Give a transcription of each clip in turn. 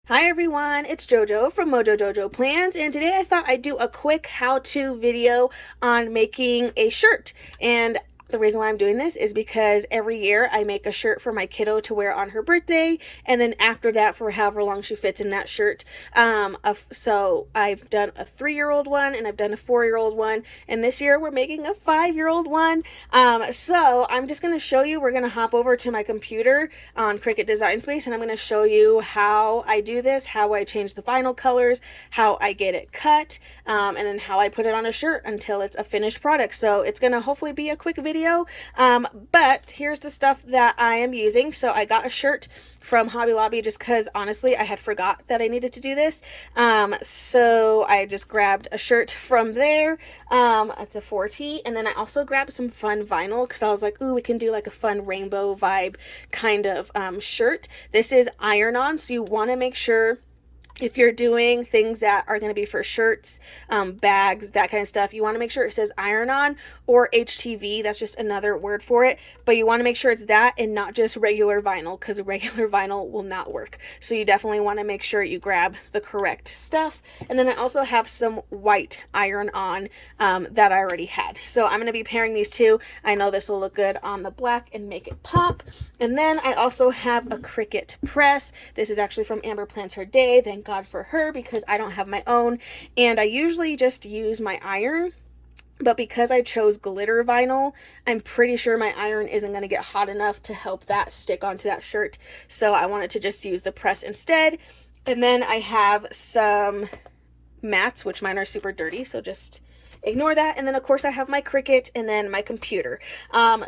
Hi everyone, it's JoJo from Mojo Dojo Plans, and today I thought I'd do a quick how-to video on making a shirt. And the reason why I'm doing this is because every year I make a shirt for my kiddo to wear on her birthday, and then after that for however long she fits in that shirt. So I've done a 3-year-old one, and I've done a 4-year-old one, and this year we're making a 5-year-old one. So I'm just going to show you, we're going to hop over to my computer on Cricut Design Space, and I'm going to show you how I do this, how I change the vinyl colors, how I get it cut, and then how I put it on a shirt until it's a finished product. So it's going to hopefully be a quick video. But here's the stuff that I am using. So I got a shirt from Hobby Lobby just because honestly I had forgot that I needed to do this. So I just grabbed a shirt from there. It's a 4T, and then I also grabbed some fun vinyl because I was like, ooh, we can do like a fun rainbow vibe kind of shirt. This is iron-on, so you want to make sure if you're doing things that are going to be for shirts, bags, that kind of stuff, you want to make sure it says iron-on or HTV. That's just another word for it. But you want to make sure it's that and not just regular vinyl, because regular vinyl will not work. So you definitely want to make sure you grab the correct stuff. And then I also have some white iron-on that I already had. So I'm going to be pairing these two. I know this will look good on the black and make it pop. And then I also have a Cricut press. This is actually from Amber Plans Her Day. Thank God for her, because I don't have my own, and I usually just use my iron, but because I chose glitter vinyl, I'm pretty sure my iron isn't going to get hot enough to help that stick onto that shirt, so I wanted to just use the press instead. And then I have some mats, which mine are super dirty, so just ignore that. And then of course I have my Cricut and then my computer.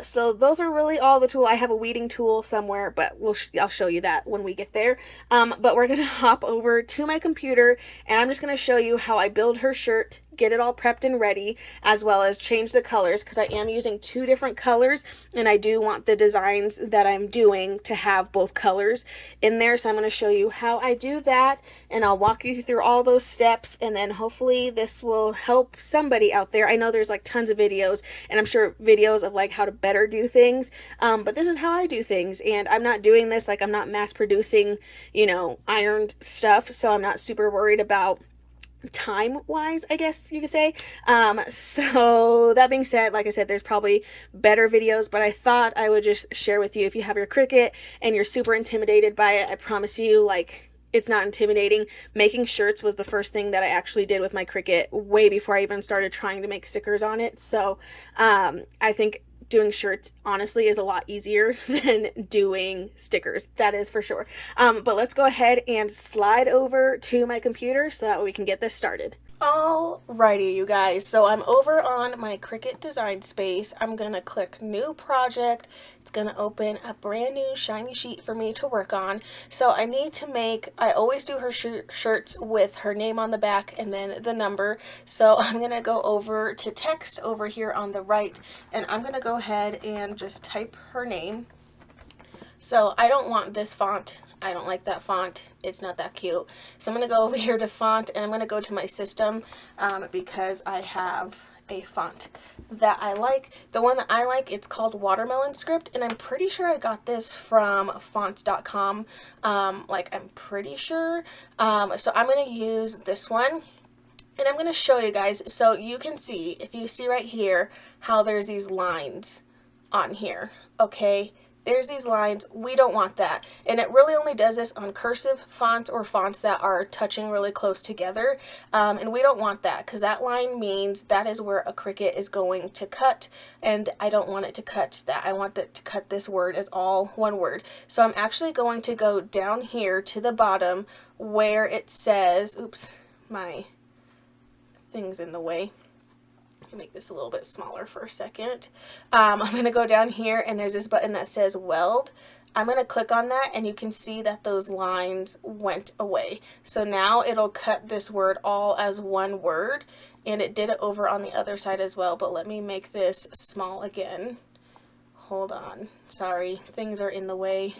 So those are really all the tool. I have a weeding tool somewhere, but I'll show you that when we get there. But we're gonna hop over to my computer, and I'm just gonna show you how I build her shirt, get it all prepped and ready, as well as change the colors, because I am using 2 different colors, and I do want the designs that I'm doing to have both colors in there. So I'm going to show you how I do that, and I'll walk you through all those steps, and then hopefully this will help somebody out there. I know there's like tons of videos, and I'm sure videos of like how to better do things, but this is how I do things, and I'm not doing this like, I'm not mass producing, ironed stuff, so I'm not super worried about time wise, I guess you could say. So that being said, like I said, there's probably better videos, but I thought I would just share with you. If you have your Cricut and you're super intimidated by it, I promise you, like, it's not intimidating. Making shirts was the first thing that I actually did with my Cricut way before I even started trying to make stickers on it. So I think doing shirts honestly is a lot easier than doing stickers, that is for sure. But let's go ahead and slide over to my computer so that we can get this started. Alrighty, you guys, so I'm over on my Cricut Design Space. I'm gonna click New Project. It's gonna open a brand new shiny sheet for me to work on. So I need to I always do her shirts with her name on the back and then the number. So I'm gonna go over to text over here on the right, and I'm gonna go ahead and just type her name. So I don't want this font. I don't like that font. It's not that cute. So I'm going to go over here to font, and I'm going to go to my system because I have a font that I like. The one that I like, it's called Watermelon Script, and I'm pretty sure I got this from fonts.com. I'm pretty sure. So I'm going to use this one. And I'm going to show you guys, so you can see, if you see right here, how there's these lines on here, okay? There's these lines. We don't want that. And it really only does this on cursive fonts or fonts that are touching really close together. And we don't want that, because that line means that is where a Cricut is going to cut. And I don't want it to cut that. I want it to cut this word as all one word. So I'm actually going to go down here to the bottom where it says, oops, my thing's in the way. Make this a little bit smaller for a second. I'm going to go down here, and there's this button that says weld. I'm going to click on that, and you can see that those lines went away. So now it'll cut this word all as one word, and it did it over on the other side as well. But let me make this small again. Hold on. Sorry, things are in the way.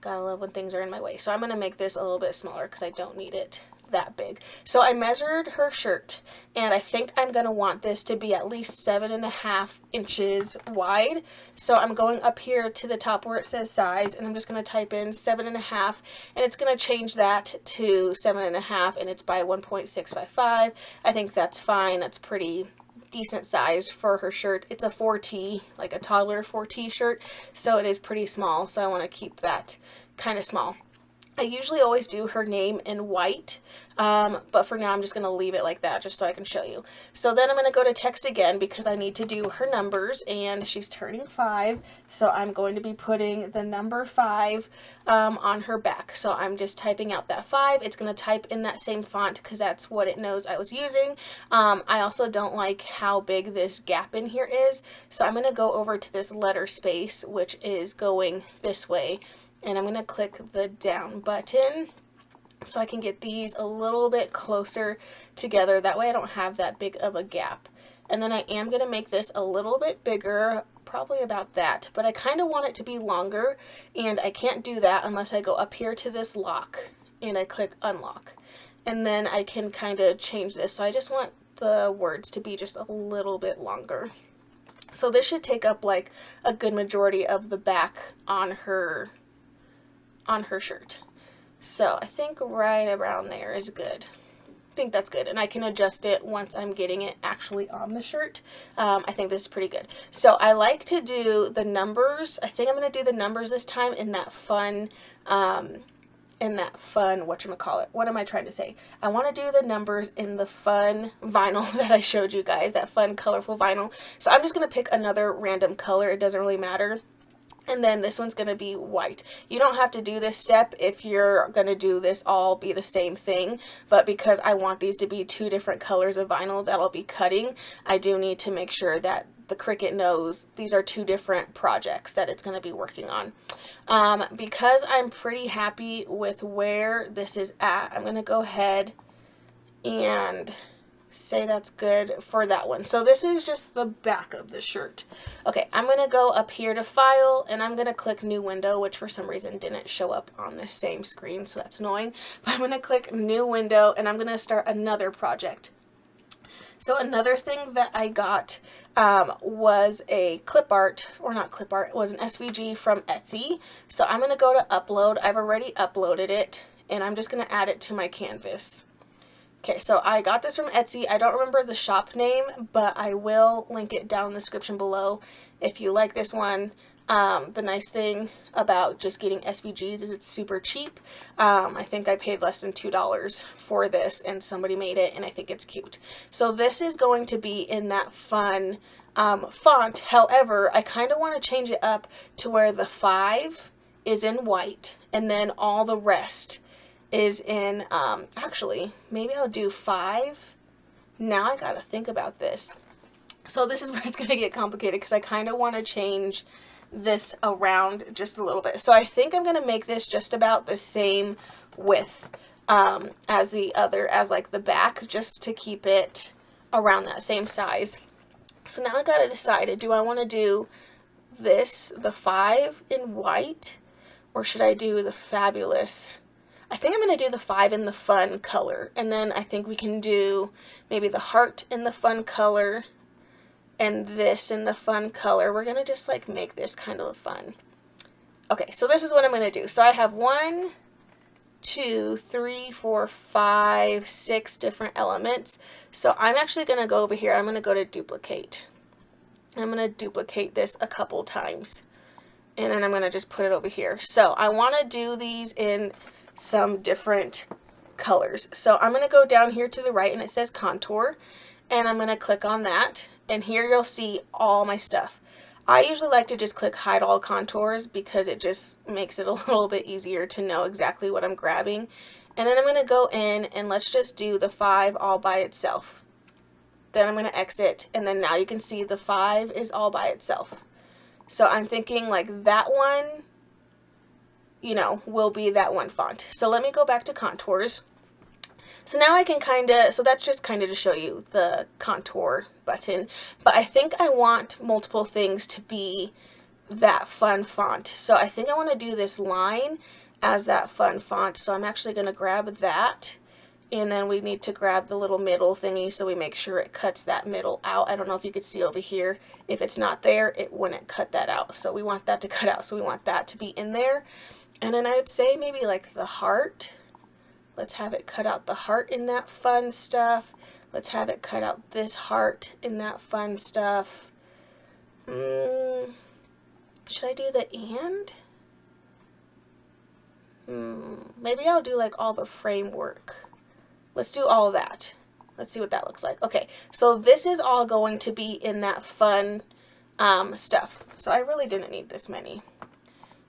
Gotta love when things are in my way. So I'm going to make this a little bit smaller because I don't need it that big. So I measured her shirt, and I think I'm going to want this to be at least 7.5 inches wide. So I'm going up here to the top where it says size, and I'm just going to type in 7.5, and it's going to change that to 7.5, and it's by 1.655. I think that's fine. That's pretty decent size for her shirt. It's a 4T, like a toddler 4T shirt, so it is pretty small, so I want to keep that kind of small. I usually always do her name in white, but for now I'm just going to leave it like that just so I can show you. So then I'm going to go to text again because I need to do her numbers, and she's turning 5, so I'm going to be putting the number 5 on her back. So I'm just typing out that 5. It's going to type in that same font because that's what it knows I was using. I also don't like how big this gap in here is, so I'm going to go over to this letter space, which is going this way. And I'm going to click the down button so I can get these a little bit closer together. That way I don't have that big of a gap. And then I am going to make this a little bit bigger, probably about that. But I kind of want it to be longer, and I can't do that unless I go up here to this lock and I click unlock. And then I can kind of change this. So I just want the words to be just a little bit longer. So this should take up like a good majority of the back on her shirt. So I think right around there is good. I think that's good, and I can adjust it once I'm getting it actually on the shirt. I think this is pretty good. So I like to do the numbers. I think I'm going to do the numbers this time in that fun, whatchamacallit. What am I trying to say? I want to do the numbers in the fun vinyl that I showed you guys, that fun colorful vinyl. So I'm just going to pick another random color. It doesn't really matter. And then this one's going to be white. You don't have to do this step if you're going to do this all be the same thing, but because I want these to be 2 different colors of vinyl that I'll be cutting, I do need to make sure that the Cricut knows these are 2 different projects that it's going to be working on. Because I'm pretty happy with where this is at, I'm going to go ahead and say that's good for that one. So this is just the back of the shirt. Okay, I'm going to go up here to File, and I'm going to click New Window, which for some reason didn't show up on the same screen, so that's annoying. But I'm going to click New Window, and I'm going to start another project. So another thing that I got was a clip art, or not clip art, it was an SVG from Etsy. So I'm going to go to Upload. I've already uploaded it, and I'm just going to add it to my canvas. Okay, so I got this from Etsy. I don't remember the shop name, but I will link it down in the description below if you like this one. The nice thing about just getting SVGs is it's super cheap. I think I paid less than $2 for this, and somebody made it, and I think it's cute. So this is going to be in that fun font. However, I kind of want to change it up to where the 5 is in white, and then all the rest is in, actually, maybe I'll do 5. Now I gotta think about this. So this is where it's gonna get complicated because I kind of want to change this around just a little bit. So I think I'm gonna make this just about the same width as the other, as like the back, just to keep it around that same size. So now I gotta decide, do I want to do this, the 5 in white, or should I do the fabulous? I think I'm going to do the 5 in the fun color, and then I think we can do maybe the heart in the fun color and this in the fun color. We're going to just like make this kind of fun. Okay, so this is what I'm going to do. So I have 1, 2, 3, 4, 5, 6 different elements. So I'm actually going to go over here. I'm going to go to duplicate. I'm going to duplicate this a couple times, and then I'm going to just put it over here. So I want to do these in some different colors. So I'm going to go down here to the right, and it says contour, and I'm going to click on that, and here you'll see all my stuff. I usually like to just click hide all contours because it just makes it a little bit easier to know exactly what I'm grabbing. And then I'm going to go in, and let's just do the 5 all by itself. Then I'm going to exit, and then now you can see the 5 is all by itself. So I'm thinking like that one, you know, will be that one font. So let me go back to contours. So now I can kind of, so that's just kind of to show you the contour button, but I think I want multiple things to be that fun font. So I think I want to do this line as that fun font. So I'm actually going to grab that, And then we need to grab the little middle thingy so we make sure it cuts that middle out. I don't know if you could see over here. If it's not there, it wouldn't cut that out. So we want that to cut out. So we want that to be in there. And then I would say maybe like the heart. Let's have it cut out the heart in that fun stuff. Let's have it cut out this heart in that fun stuff. Should I do the and? Maybe I'll do like all the framework. Let's do all of that. Let's see what that looks like. Okay, so this is all going to be in that fun stuff. So I really didn't need this many.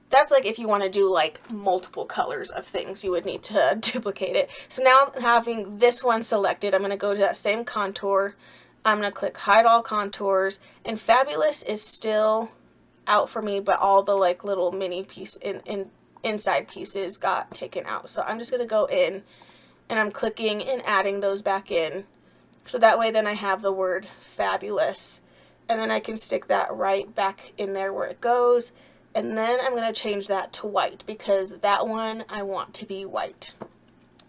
That's like if you want to do like multiple colors of things, you would need to duplicate it. So now having this one selected, I'm going to go to that same contour. I'm going to click hide all contours, and Fabulous is still out for me, but all the like little mini piece inside pieces got taken out. So I'm just going to go in and I'm clicking and adding those back in. So that way then I have the word Fabulous, and then I can stick that right back in there where it goes. And then I'm going to change that to white because that one I want to be white.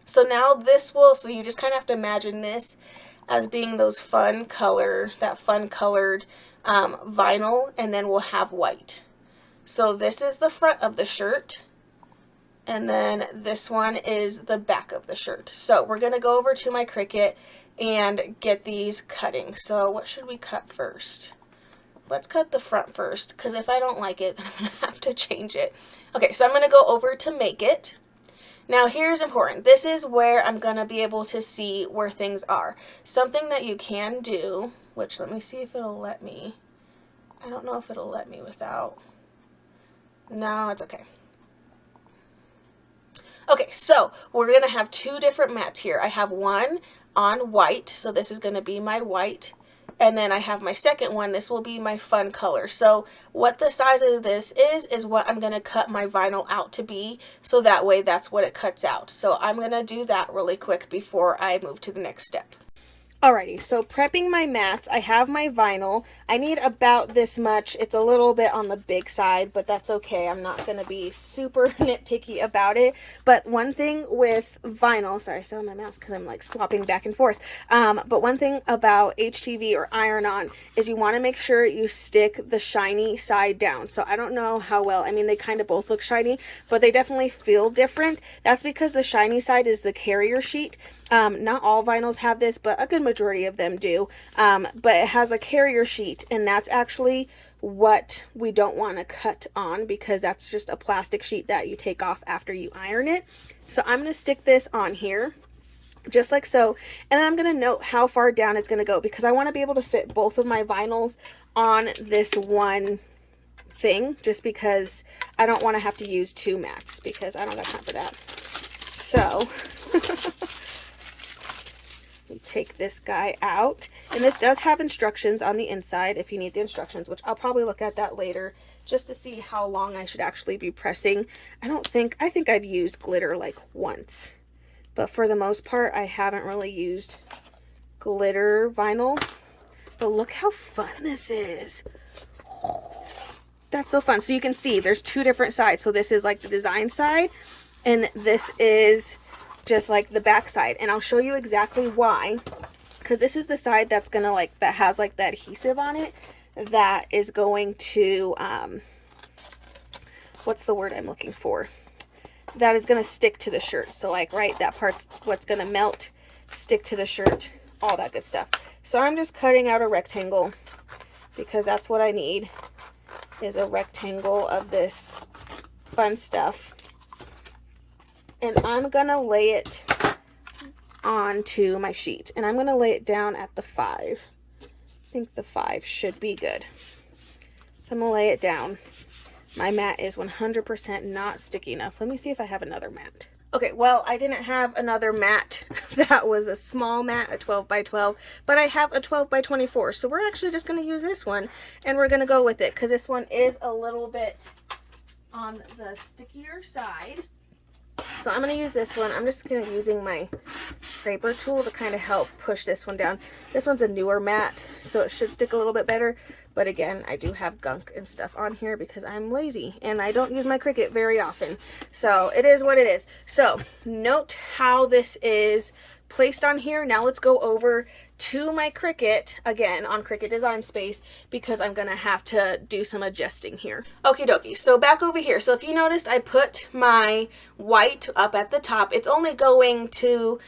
So now this will, so you just kind of have to imagine this as being those fun color, that fun colored vinyl, and then we'll have white. So this is the front of the shirt, and then this one is the back of the shirt. So we're going to go over to my Cricut and get these cutting. So what should we cut first? Let's cut the front first, because if I don't like it, then I'm going to have to change it. Okay, so I'm going to go over to Make It. Now here's important. This is where I'm going to be able to see where things are. Something that you can do, which let me see if it'll let me. I don't know if it'll let me without. No, it's okay. Okay, so we're going to have two different mats here. I have one on white, so this is going to be my white. And then I have my second one. This will be my fun color. So what the size of this is what I'm going to cut my vinyl out to be. So that way that's what it cuts out. So I'm going to do that really quick before I move to the next step. Alrighty, so prepping my mats, I have my vinyl. I need about this much. It's a little bit on the big side, but that's okay. I'm not going to be super nitpicky about it. But one thing with vinyl, sorry, I still have my mouse because I'm like swapping back and forth. But one thing about HTV or iron-on is you want to make sure you stick the shiny side down. So I don't know how well, I mean, they kind of both look shiny, but they definitely feel different. That's because the shiny side is the carrier sheet. Not all vinyls have this, but a good majority of them do. But it has a carrier sheet, and that's actually what we don't want to cut on, because that's just a plastic sheet that you take off after you iron it. So I'm going to stick this on here, just like so, and then I'm going to note how far down it's going to go, because I want to be able to fit both of my vinyls on this one thing, just because I don't want to have to use two mats, because I don't got time for that. So take this guy out, and this does have instructions on the inside if you need the instructions, which I'll probably look at that later just to see how long I should actually be pressing. I think I've used glitter like once, but for the most part I haven't really used glitter vinyl. But look how fun this is. That's so fun. So you can see there's two different sides. So this is like the design side, and this is just like the back side, and I'll show you exactly why, because this is the side that's gonna like, that has like the adhesive on it that is going to what's the word I'm looking for, that is gonna stick to the shirt. So like, right, that part's what's gonna melt, stick to the shirt, all that good stuff. So I'm just cutting out a rectangle, because that's what I need, is a rectangle of this fun stuff. And I'm going to lay it onto my sheet. And I'm going to lay it down at the 5. I think the 5 should be good. So I'm going to lay it down. My mat is 100% not sticky enough. Let me see if I have another mat. Okay, well, I didn't have another mat that was a small mat, a 12 by 12, but I have a 12 by 24. So we're actually just going to use this one, and we're going to go with it, because this one is a little bit on the stickier side. So I'm going to use this one. I'm just going to using my scraper tool to kind of help push this one down. This one's a newer mat, so it should stick a little bit better. But again, I do have gunk and stuff on here because I'm lazy and I don't use my Cricut very often. So it is what it is. So note how this is placed on here. Now let's go over to my Cricut, again on Cricut Design Space, because I'm gonna have to do some adjusting here. Okie dokie, so back over here. So if you noticed, I put my white up at the top. It's only going to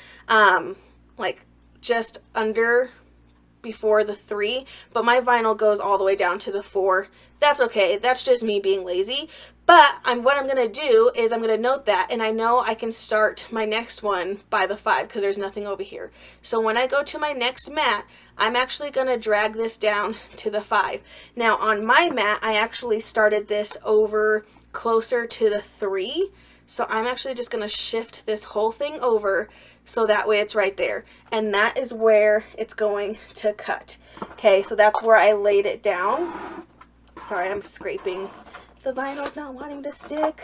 like just under before the 3, but my vinyl goes all the way down to the 4. That's okay, that's just me being lazy. But what I'm gonna do is I'm gonna note that, and I know I can start my next one by the 5 because there's nothing over here. So when I go to my next mat, I'm actually gonna drag this down to the 5. Now on my mat, I actually started this over closer to the 3. So I'm actually just gonna shift this whole thing over so that way it's right there. And that is where it's going to cut. Okay, so that's where I laid it down. Sorry, I'm scraping. The vinyl's not wanting to stick.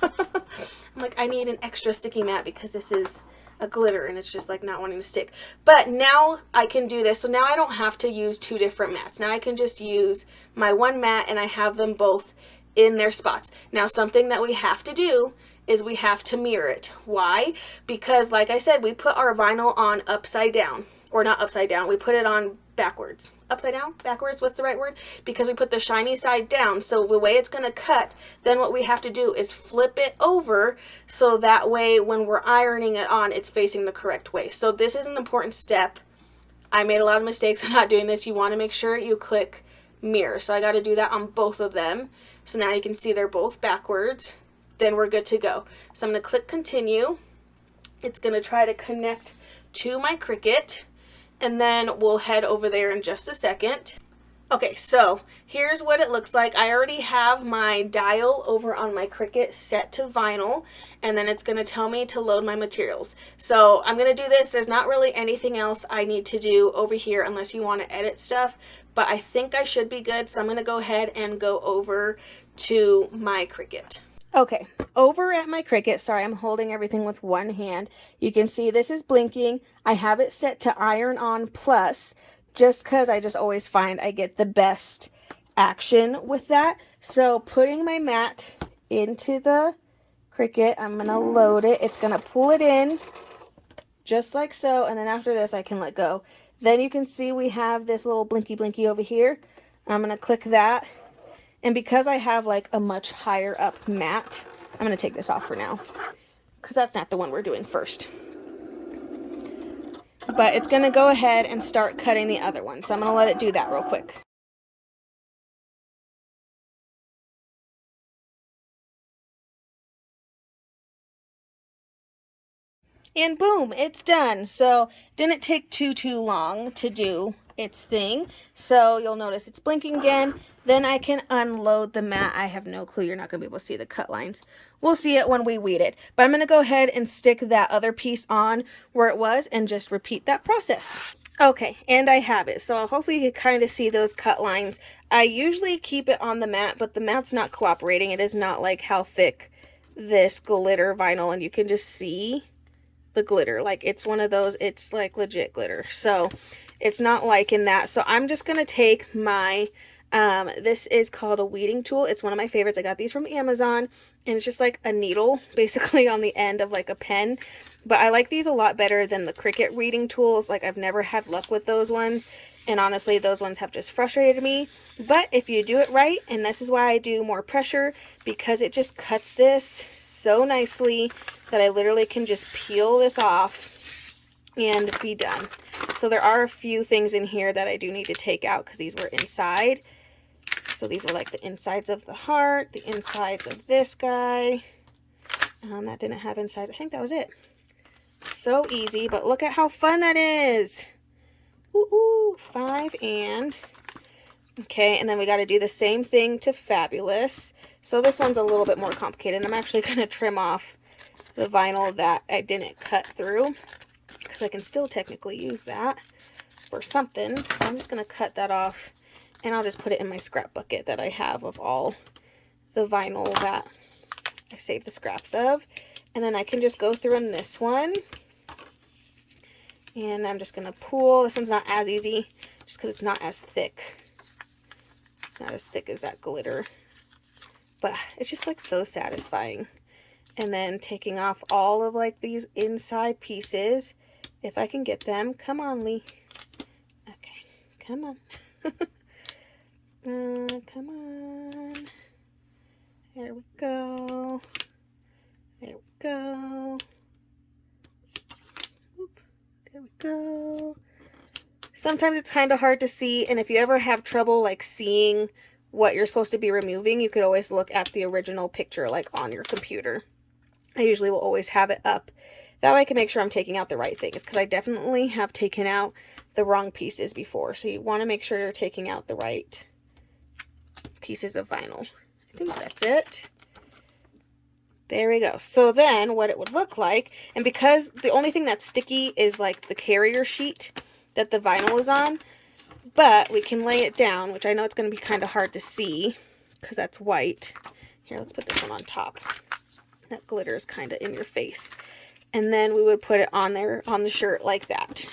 I'm like, I need an extra sticky mat because this is a glitter and it's just like not wanting to stick. But now I can do this. So now I don't have to use 2 different mats. Now I can just use my one mat and I have them both in their spots. Now something that we have to do is we have to mirror it. Why? Because like I said, we put our vinyl on upside down, or not upside down, we put it on backwards. Upside down? Backwards? What's the right word? Because we put the shiny side down. So the way it's gonna cut, then what we have to do is flip it over so that way when we're ironing it on, it's facing the correct way. So this is an important step. I made a lot of mistakes in not doing this. You wanna make sure you click mirror. So I gotta do that on both of them. So now you can see they're both backwards. Then we're good to go. So I'm going to click continue. It's going to try to connect to my Cricut, and then we'll head over there in just a second. Okay, so here's what it looks like. I already have my dial over on my Cricut set to vinyl, and then it's going to tell me to load my materials. So I'm going to do this. There's not really anything else I need to do over here unless you want to edit stuff, but I think I should be good. So I'm going to go ahead and go over to my Cricut. Okay, over at my Cricut, sorry, I'm holding everything with one hand. You can see this is blinking. I have it set to iron on plus, just because I just always find I get the best action with that. So putting my mat into the Cricut, I'm going to load it. It's going to pull it in just like so, and then after this I can let go. Then you can see we have this little blinky over here. I'm going to click that. And because I have like a much higher up mat, I'm going to take this off for now because that's not the one we're doing first. But it's going to go ahead and start cutting the other one. So I'm going to let it do that real quick. And boom, it's done. So didn't take too long to do its thing. So you'll notice it's blinking again. Then I can unload the mat. I have no clue. You're not going to be able to see the cut lines. We'll see it when we weed it. But I'm going to go ahead and stick that other piece on where it was and just repeat that process. Okay, and I have it. So hopefully you can kind of see those cut lines. I usually keep it on the mat, but the mat's not cooperating. It is not like how thick this glitter vinyl, and you can just see the glitter. Like it's one of those, it's like legit glitter. So it's not liking that. So I'm just going to take my this is called a weeding tool. It's one of my favorites. I got these from Amazon, and it's just like a needle basically on the end of like a pen. But I like these a lot better than the Cricut weeding tools. Like I've never had luck with those ones, and honestly those ones have just frustrated me. But if you do it right, and this is why I do more pressure, because it just cuts this so nicely that I literally can just peel this off and be done. So there are a few things in here that I do need to take out because these were inside. So these are like the insides of the heart, the insides of this guy. That didn't have insides. I think that was it. So easy, but look at how fun that is. Ooh, 5 and... Okay, and then we got to do the same thing to Fabulous. So this one's a little bit more complicated. I'm actually going to trim off the vinyl that I didn't cut through, because I can still technically use that for something. So I'm just going to cut that off, and I'll just put it in my scrap bucket that I have of all the vinyl that I saved the scraps of. And then I can just go through in this one, and I'm just going to pull. This one's not as easy just because it's not as thick. It's not as thick as that glitter, but it's just like so satisfying. And then taking off all of like these inside pieces if I can get them. Come on, Lee. Okay, come on. Come on. There we go. There we go. Oop, there we go. Sometimes it's kind of hard to see, and if you ever have trouble like seeing what you're supposed to be removing, you could always look at the original picture like on your computer. I usually will always have it up. That way I can make sure I'm taking out the right things, because I definitely have taken out the wrong pieces before. So you want to make sure you're taking out the right pieces of vinyl. I think that's it. There we go. So then what it would look like, and because the only thing that's sticky is like the carrier sheet that the vinyl is on, but we can lay it down, which I know it's going to be kind of hard to see because that's white. Here, let's put this one on top. That glitter is kind of in your face. And then we would put it on there on the shirt like that.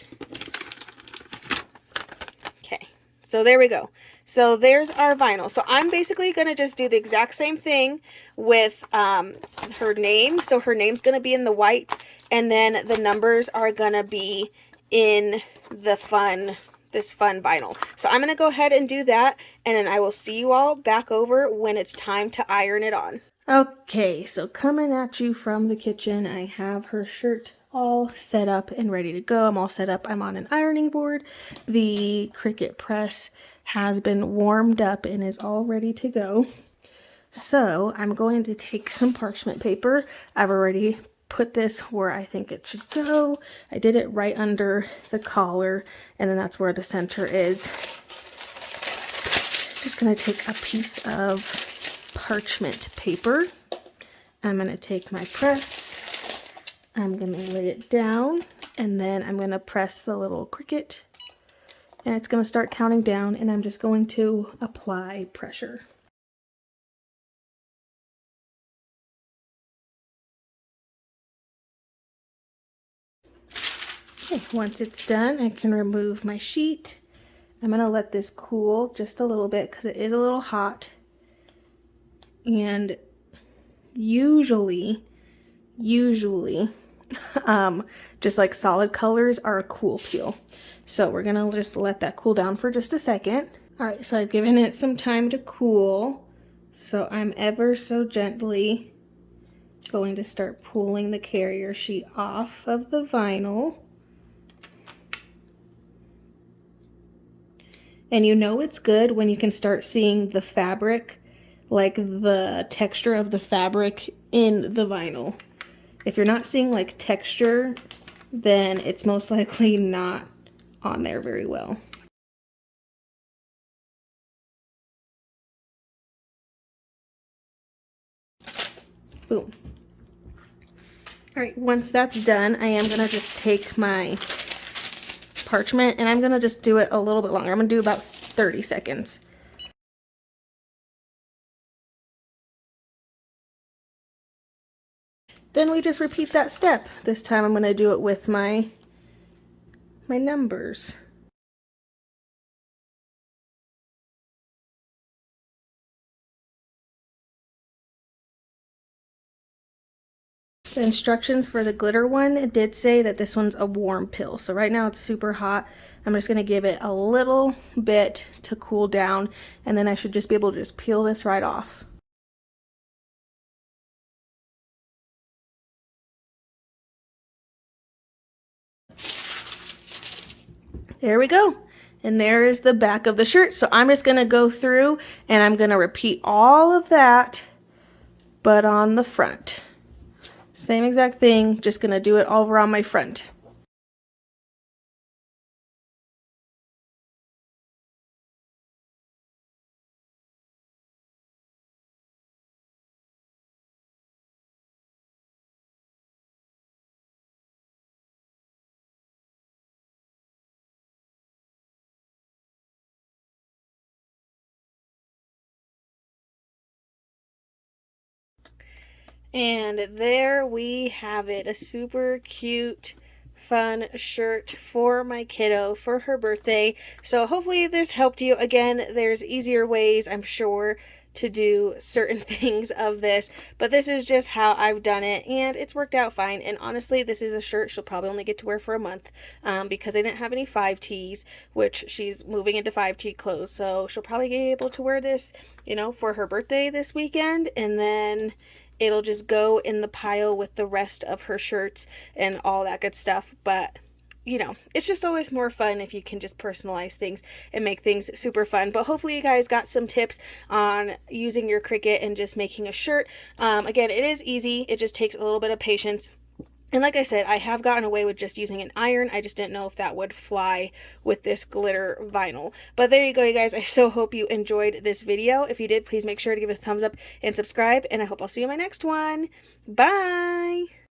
Okay, so there we go. So there's our vinyl. So I'm basically going to just do the exact same thing with her name. So her name's going to be in the white, and then the numbers are going to be in the this fun vinyl. So I'm going to go ahead and do that, and then I will see you all back over when it's time to iron it on. Okay, so coming at you from the kitchen, I have her shirt all set up and ready to go. I'm all set up. I'm on an ironing board. The Cricut press has been warmed up and is all ready to go. So I'm going to take some parchment paper. I've already put this where I think it should go. I did it right under the collar, and then that's where the center is. Just going to take a piece of parchment paper. I'm going to take my press. I'm going to lay it down, and then I'm going to press the little Cricut, and it's going to start counting down, and I'm just going to apply pressure. Okay, once it's done, I can remove my sheet. I'm going to let this cool just a little bit because it is a little hot. And usually, just like solid colors are a cool peel. So we're going to just let that cool down for just a second. All right, so I've given it some time to cool. So I'm ever so gently going to start pulling the carrier sheet off of the vinyl. And you know it's good when you can start seeing the fabric, like the texture of the fabric in the vinyl. If you're not seeing like texture, then it's most likely not on there very well. Boom. All right, once that's done, I am gonna just take my parchment and I'm gonna just do it a little bit longer. I'm gonna do about 30 seconds. Then we just repeat that step. This time I'm going to do it with my numbers. The instructions for the glitter one did say that this one's a warm peel. So right now it's super hot. I'm just going to give it a little bit to cool down, and then I should just be able to just peel this right off. There we go. And there is the back of the shirt. So I'm just going to go through and I'm going to repeat all of that, but on the front. Same exact thing, just going to do it all around my front. And there we have it, a super cute, fun shirt for my kiddo for her birthday. So hopefully this helped you. Again, there's easier ways, I'm sure, to do certain things of this, but this is just how I've done it, and it's worked out fine. And honestly, this is a shirt she'll probably only get to wear for a month, because I didn't have any 5Ts, which she's moving into 5T clothes, so she'll probably be able to wear this, you know, for her birthday this weekend, and then it'll just go in the pile with the rest of her shirts and all that good stuff. But you know, it's just always more fun if you can just personalize things and make things super fun. But hopefully you guys got some tips on using your Cricut and just making a shirt. Again, it is easy. It just takes a little bit of patience. And like I said, I have gotten away with just using an iron. I just didn't know if that would fly with this glitter vinyl. But there you go, you guys. I so hope you enjoyed this video. If you did, please make sure to give it a thumbs up and subscribe. And I hope I'll see you in my next one. Bye!